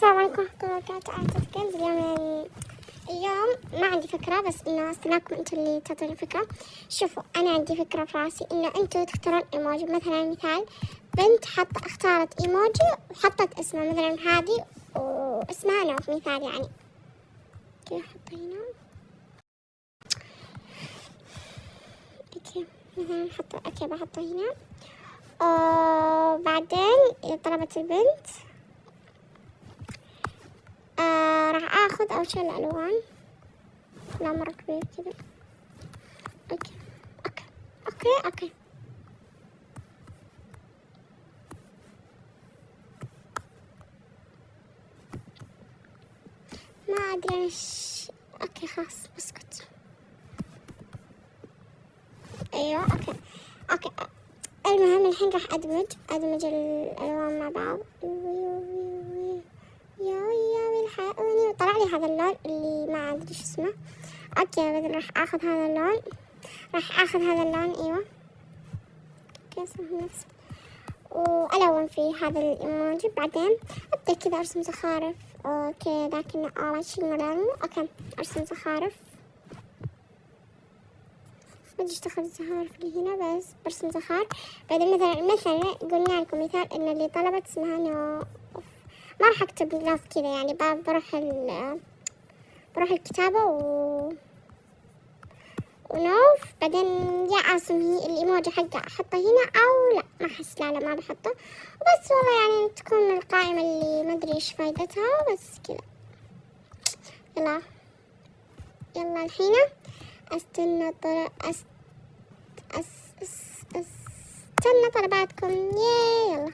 السلام عليكم ورحمة الله وبركاته. أعتقد اليوم ما عندي فكرة، بس إنه أستناكم أنتوا اللي تعطوني فكرة. شوفوا، أنا عندي فكرة في راسي إنه أنتوا تختارون إيموجي. مثلا مثال، بنت اختارت إيموجي وحطت اسمها، مثلا هذه واسمها نوف مثال، يعني كيف أحطه هنا؟ أوكي مثلا أوكي بحطه هنا. بعدين طلبت البنت راح اخذ اول شي الالوان، لا مرة كبير كذا. اوكي اوكي اوكي اوكي ما ادري اوكي خلاص بسكت. ايوه اوكي اوكي. المهم الحين راح ادمج الالوان مع بعض. يا الحقوني، وطلع لي هذا اللون اللي ما ادري شو اسمه. اوكي بعدين راح اخذ هذا اللون. ايوه اوكي اسمه نفس، والون في هذا الايموجي. بعدين ابدا كذا ارسم زخارف. اوكي لكن اوكي ارسم زخارف. ما ادري ايش دخل الزخارف اللي هنا، بس برسم زخارف. بعدين مثلا قلنا لكم مثال ان اللي طلبت اسمها نوف، ما راح اكتب نوف كذا، يعني بروح الكتابة ونوف. بعدين يا ارسم هي الايموجي حقه احطه هنا، او لا ما احس، لا ما بحطه. بس والله يعني تكون القائمة اللي ما ادري ايش فايدتها، بس كذا. يلا الحين استنى استنى طلباتكم. يلا